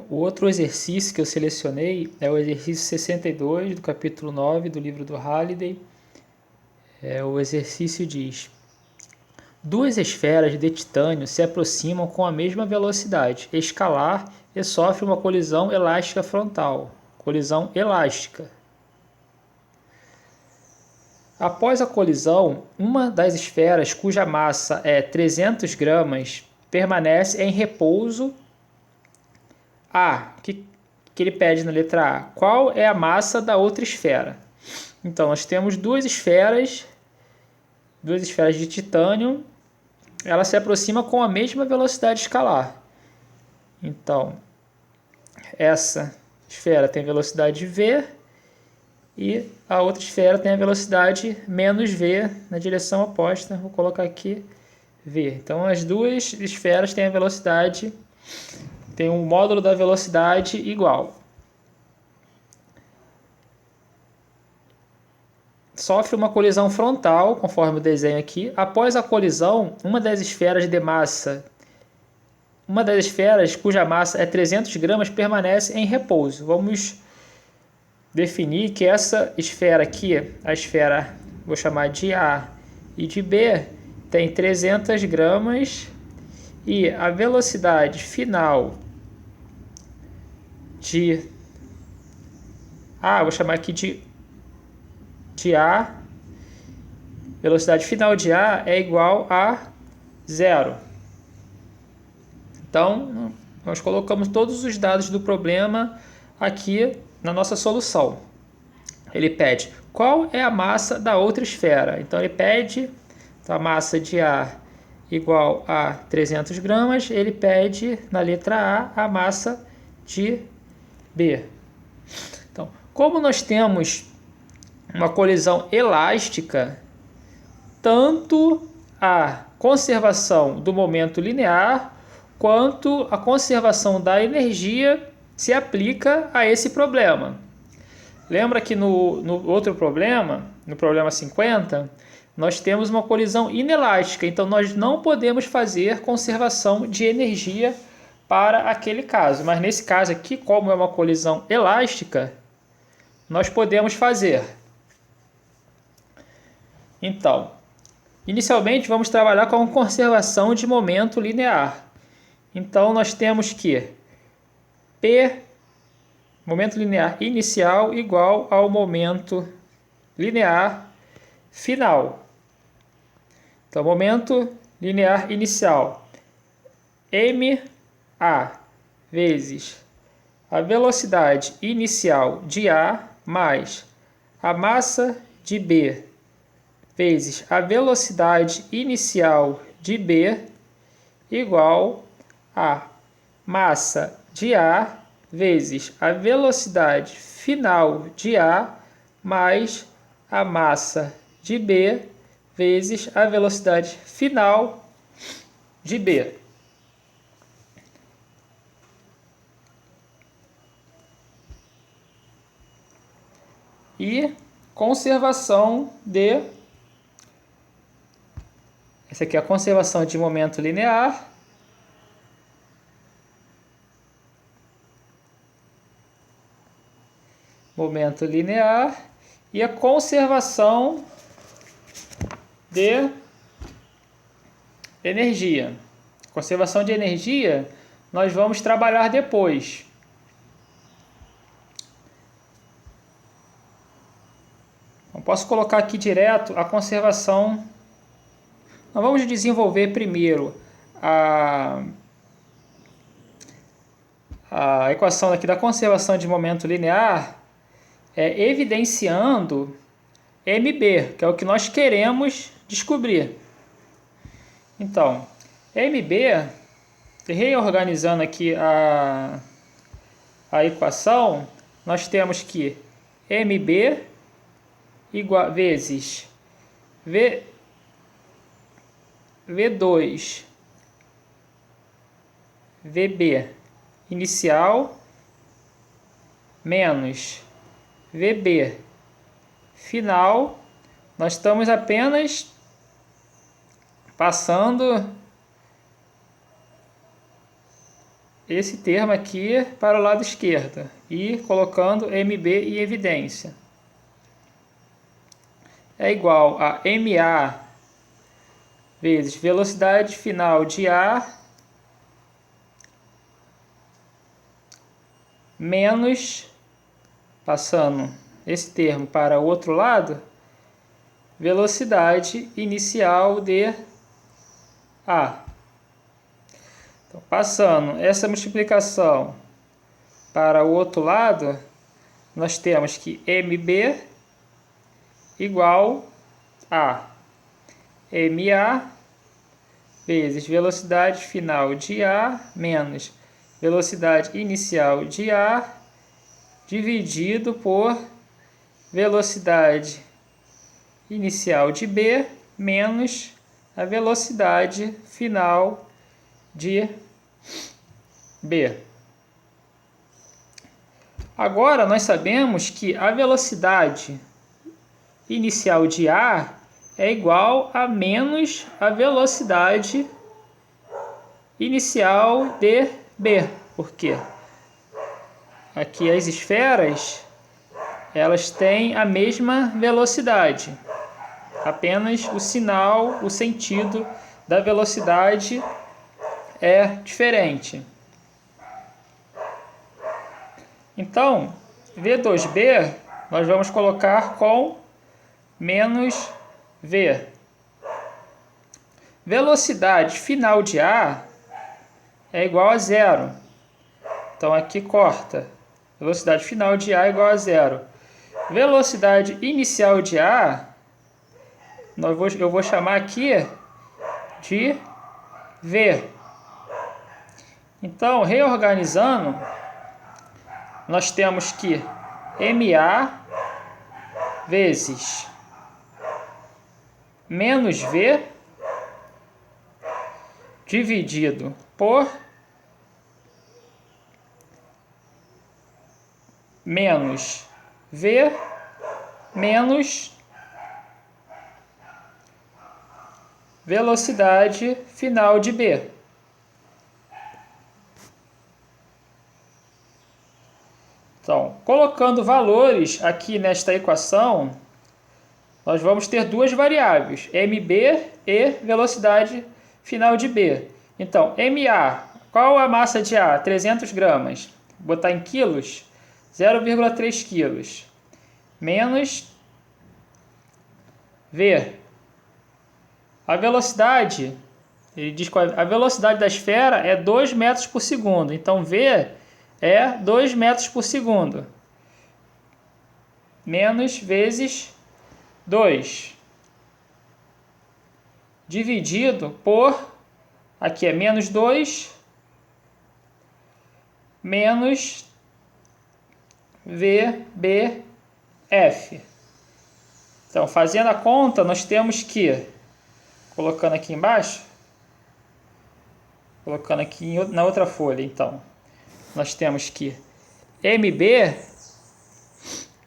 o outro exercício que eu selecionei é o exercício 62 do capítulo 9 do livro do Halliday. O exercício diz: duas esferas de titânio se aproximam com a mesma velocidade escalar e sofrem uma colisão elástica frontal. Colisão elástica. Após a colisão, uma das esferas cuja massa é 300 gramas permanece em repouso. Que ele pede na letra A? Qual é a massa da outra esfera? Então, nós temos duas esferas de titânio, ela se aproxima com a mesma velocidade escalar. Então, essa esfera tem velocidade v e a outra esfera tem a velocidade menos v na direção oposta. Vou colocar aqui v. Então, as duas esferas têm a velocidade, tem um módulo da velocidade igual. Sofre uma colisão frontal, conforme o desenho aqui. Após a colisão, uma das esferas cuja massa é 300 gramas permanece em repouso. Vamos definir que essa esfera aqui, a esfera, vou chamar de A e de B, tem 300 gramas e a velocidade final de A, vou chamar aqui de A, velocidade final de A é igual a 0. Então, nós colocamos todos os dados do problema aqui na nossa solução. Ele pede qual é a massa da outra esfera. Então, ele pede a massa de A igual a 300 gramas. Ele pede, na letra A, a massa de B. Então, como nós temos uma colisão elástica, tanto a conservação do momento linear quanto a conservação da energia se aplica a esse problema. Lembra que no outro problema, no problema 50, nós temos uma colisão inelástica, então nós não podemos fazer conservação de energia para aquele caso. Mas nesse caso aqui, como é uma colisão elástica, nós podemos fazer. Então, inicialmente vamos trabalhar com a conservação de momento linear. Então, nós temos que P, momento linear inicial, igual ao momento linear final. Então, momento linear inicial, MA vezes a velocidade inicial de A mais a massa de B vezes a velocidade inicial de B igual a massa de A vezes a velocidade final de A mais a massa de B vezes a velocidade final de B. E conservação de... Essa aqui é a conservação de momento linear. Momento linear. E a conservação de energia. Conservação de energia nós vamos trabalhar depois. Então, posso colocar aqui direto a conservação. Nós vamos desenvolver primeiro a equação aqui da conservação de momento linear, evidenciando MB, que é o que nós queremos descobrir. Então, MB, reorganizando aqui a equação, nós temos que MB vezes V2 VB inicial menos VB final. Nós estamos apenas passando esse termo aqui para o lado esquerdo e colocando MB em evidência. É igual a MA vezes velocidade final de A menos, passando esse termo para o outro lado, velocidade inicial de A. Então, passando essa multiplicação para o outro lado, nós temos que MB igual a MA vezes velocidade final de A menos velocidade inicial de A dividido por velocidade inicial de B menos a velocidade final de B. Agora nós sabemos que a velocidade inicial de A é igual a menos a velocidade inicial de B. Por quê? Aqui as esferas, elas têm a mesma velocidade. Apenas o sinal, o sentido da velocidade é diferente. Então, V2B nós vamos colocar com menos V. Velocidade final de A é igual a zero. Então aqui corta. Velocidade final de A é igual a zero. Velocidade inicial de A, eu vou chamar aqui de V. Então, reorganizando, nós temos que MA vezes menos V dividido por menos V menos velocidade final de B. Então, colocando valores aqui nesta equação, nós vamos ter duas variáveis, MB e velocidade final de B. Então, MA, qual a massa de A? 300 gramas. Vou botar em quilos, 0,3 quilos. Menos V. A velocidade, ele diz que a velocidade da esfera é 2 metros por segundo. Então, V é 2 metros por segundo. Menos vezes 2. Dividido por, aqui é menos 2, menos VBF. Então, fazendo a conta, nós temos que, colocando aqui embaixo, colocando aqui na outra folha, então, nós temos que MB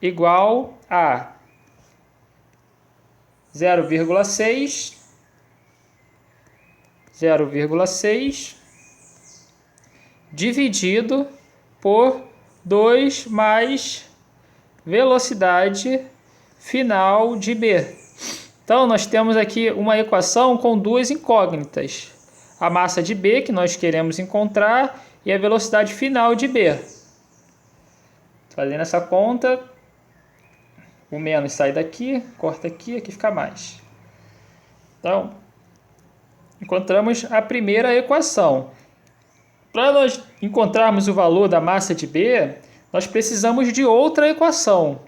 igual a 0,6 dividido por 2 mais velocidade final de B. Então, nós temos aqui uma equação com duas incógnitas. A massa de B, que nós queremos encontrar, e a velocidade final de B. Fazendo essa conta, o menos sai daqui, corta aqui, aqui fica mais. Então, encontramos a primeira equação. Para nós encontrarmos o valor da massa de B, nós precisamos de outra equação.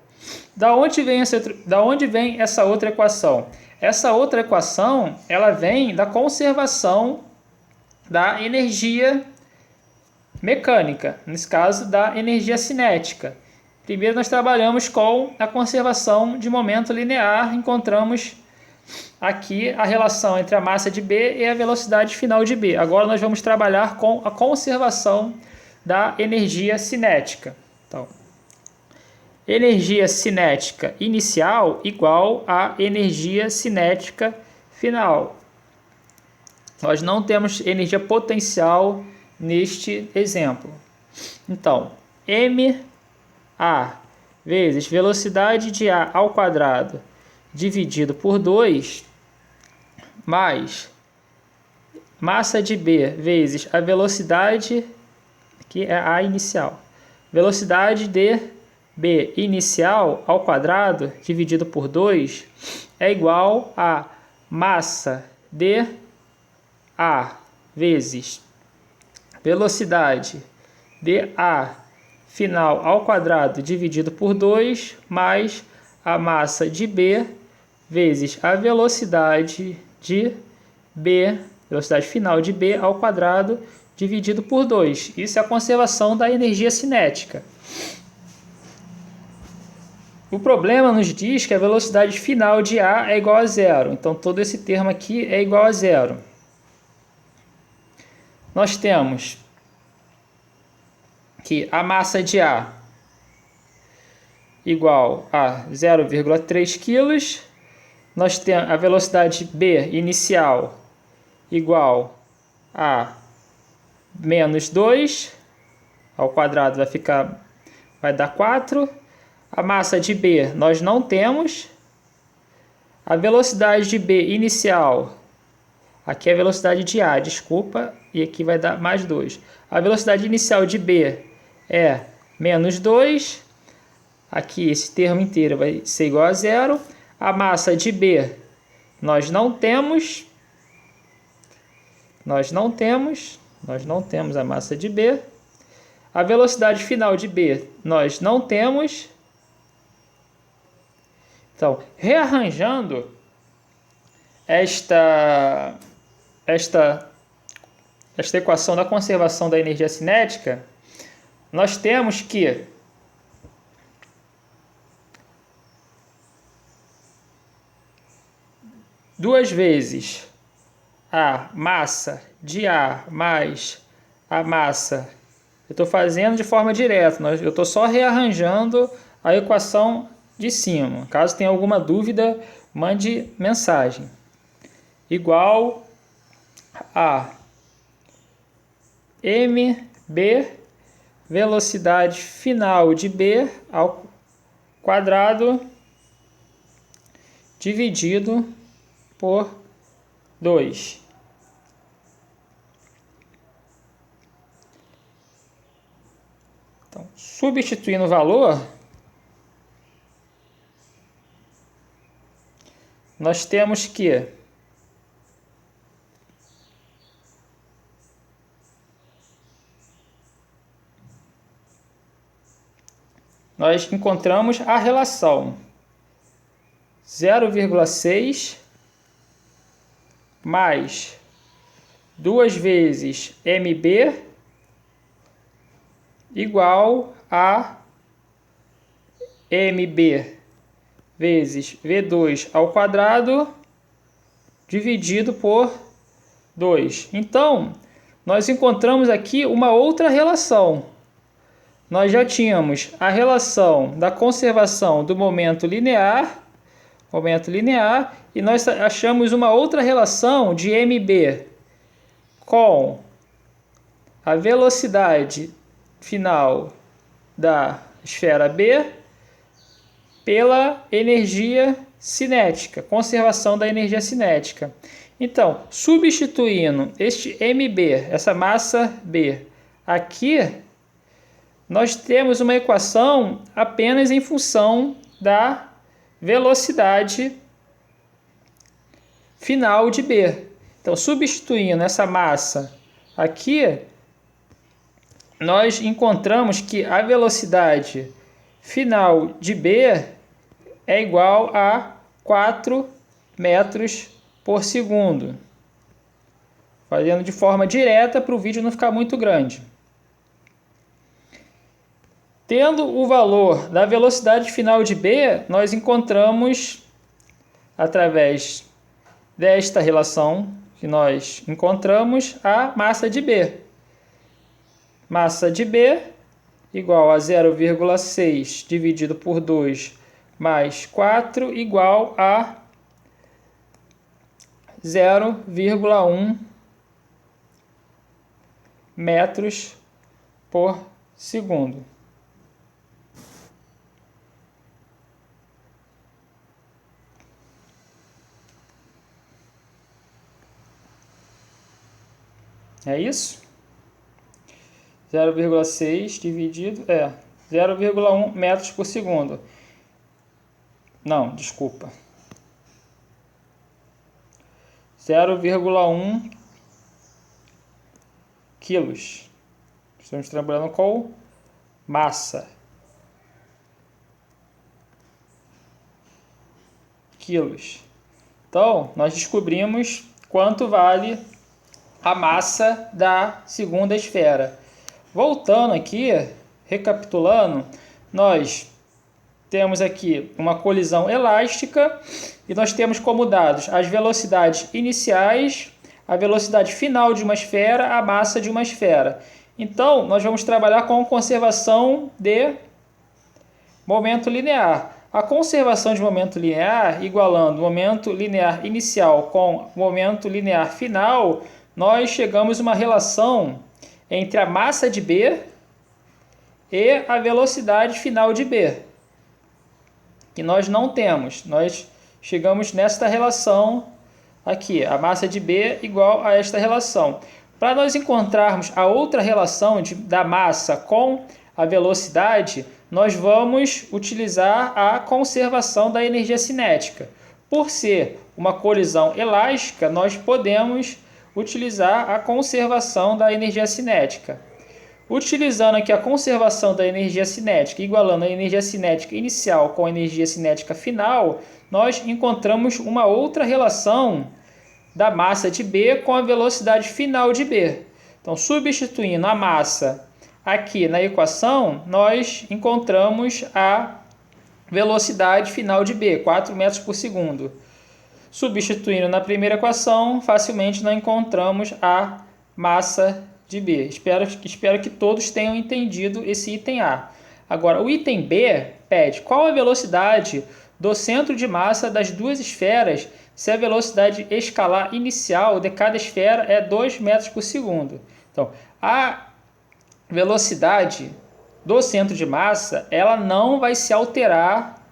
Da onde vem essa outra equação? Essa outra equação, ela vem da conservação da energia mecânica, nesse caso da energia cinética. Primeiro nós trabalhamos com a conservação de momento linear, encontramos aqui a relação entre a massa de B e a velocidade final de B. Agora nós vamos trabalhar com a conservação da energia cinética. Então, energia cinética inicial igual a energia cinética final. Nós não temos energia potencial neste exemplo. Então, ma vezes velocidade de A ao quadrado dividido por 2 mais massa de B vezes a velocidade, que é A inicial, velocidade de B inicial ao quadrado dividido por 2 é igual a massa de A vezes velocidade de A final ao quadrado dividido por 2 mais a massa de B vezes a velocidade de B, velocidade final de B ao quadrado dividido por 2. Isso é a conservação da energia cinética. O problema nos diz que a velocidade final de A é igual a zero. Então, todo esse termo aqui é igual a zero. Nós temos que a massa de A igual a 0,3 kg. Nós temos a velocidade B inicial igual a menos 2. Ao quadrado vai dar 4. A massa de B nós não temos. A velocidade de B inicial, aqui é a velocidade de A, desculpa, e aqui vai dar mais 2. A velocidade inicial de B é menos 2. Aqui esse termo inteiro vai ser igual a zero. A massa de B nós não temos. Nós não temos a massa de B. A velocidade final de B nós não temos. Então, rearranjando esta equação da conservação da energia cinética, nós temos que duas vezes a massa de A mais a massa. Eu estou fazendo de forma direta, eu estou só rearranjando a equação de cima. Caso tenha alguma dúvida, mande mensagem. Igual a mb, velocidade final de B ao quadrado, dividido por 2. Então, substituindo o valor, nós temos que nós encontramos a relação 0,6 mais 2 vezes mb igual a mb vezes v2 ao quadrado dividido por 2. Então, nós encontramos aqui uma outra relação. Nós já tínhamos a relação da conservação do momento linear, e nós achamos uma outra relação de mb com a velocidade final da esfera B pela energia cinética, conservação da energia cinética. Então, substituindo este mb, essa massa B, aqui, nós temos uma equação apenas em função da velocidade final de B. Então, substituindo essa massa aqui, nós encontramos que a velocidade final de B é igual a 4 metros por segundo. Fazendo de forma direta para o vídeo não ficar muito grande. Tendo o valor da velocidade final de B, nós encontramos, através desta relação que nós encontramos, a massa de B. Massa de B igual a 0,6 dividido por 2 mais 4 igual a 0,1 metros por segundo. É isso? 0,6 dividido 0,1 metros por segundo. Não, desculpa. 0,1 quilos. Estamos trabalhando com massa. Quilos. Então, nós descobrimos quanto vale a massa da segunda esfera. Voltando aqui, recapitulando, nós temos aqui uma colisão elástica e nós temos como dados as velocidades iniciais, a velocidade final de uma esfera, a massa de uma esfera. Então, nós vamos trabalhar com conservação de momento linear. A conservação de momento linear, igualando o momento linear inicial com o momento linear final, nós chegamos a uma relação entre a massa de B e a velocidade final de B, que nós não temos. Nós chegamos nesta relação aqui, a massa de B igual a esta relação. Para nós encontrarmos a outra relação da massa com a velocidade, nós vamos utilizar a conservação da energia cinética. Por ser uma colisão elástica, nós podemos utilizar a conservação da energia cinética. Utilizando aqui a conservação da energia cinética, igualando a energia cinética inicial com a energia cinética final, nós encontramos uma outra relação da massa de B com a velocidade final de B. Então, substituindo a massa aqui na equação, nós encontramos a velocidade final de B, 4 metros por segundo. Substituindo na primeira equação, facilmente nós encontramos a massa de B. Espero que todos tenham entendido esse item A. Agora, o item B pede qual a velocidade do centro de massa das duas esferas se a velocidade escalar inicial de cada esfera é 2 metros por segundo. Então, a velocidade do centro de massa ela não vai se alterar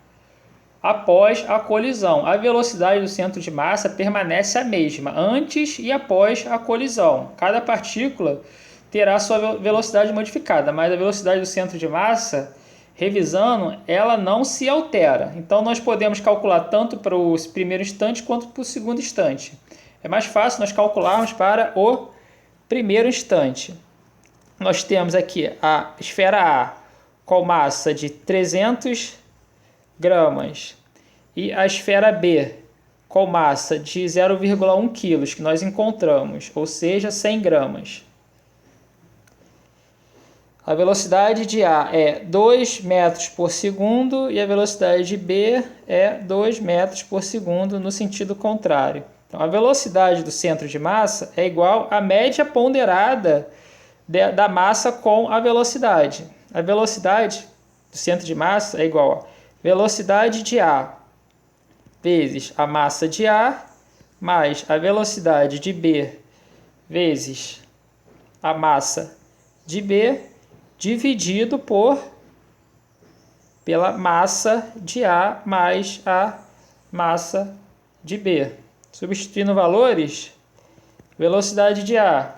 após a colisão. A velocidade do centro de massa permanece a mesma antes e após a colisão. Cada partícula terá sua velocidade modificada, mas a velocidade do centro de massa, revisando, ela não se altera. Então nós podemos calcular tanto para o primeiro instante quanto para o segundo instante. É mais fácil nós calcularmos para o primeiro instante. Nós temos aqui a esfera A com massa de 300 gramas e a esfera B com massa de 0,1 kg que nós encontramos, ou seja, 100 gramas. A velocidade de A é 2 metros por segundo e a velocidade de B é 2 metros por segundo no sentido contrário. Então, a velocidade do centro de massa é igual à média ponderada da massa com a velocidade. A velocidade do centro de massa é igual a velocidade de A vezes a massa de A mais a velocidade de B vezes a massa de B dividido pela massa de A mais a massa de B. Substituindo valores, velocidade de A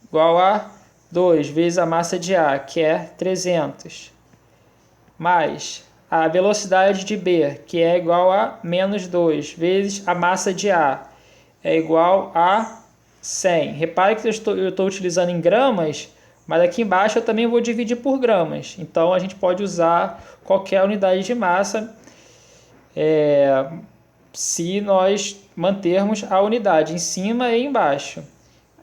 igual a 2 vezes a massa de A, que é 300, mais a velocidade de B, que é igual a menos 2, vezes a massa de A, é igual a 100. Repare que eu estou utilizando em gramas, mas aqui embaixo eu também vou dividir por gramas. Então, a gente pode usar qualquer unidade de massa se nós mantermos a unidade em cima e embaixo.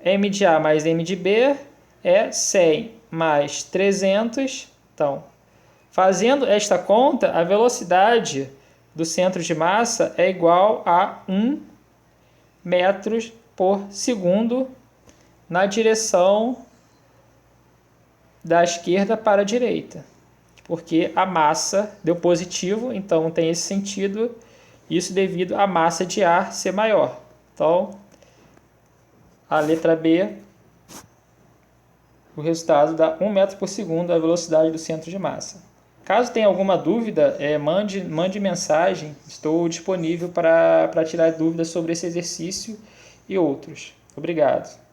M de A mais M de B é 100 mais 300. Então, fazendo esta conta, a velocidade do centro de massa é igual a 1 metro por segundo na direção da esquerda para a direita. Porque a massa deu positivo, então tem esse sentido, isso devido à massa de ar ser maior. Então, a letra B O resultado dá 1 metro por segundo a velocidade do centro de massa. Caso tenha alguma dúvida, mande mensagem. Estou disponível para tirar dúvidas sobre esse exercício e outros. Obrigado.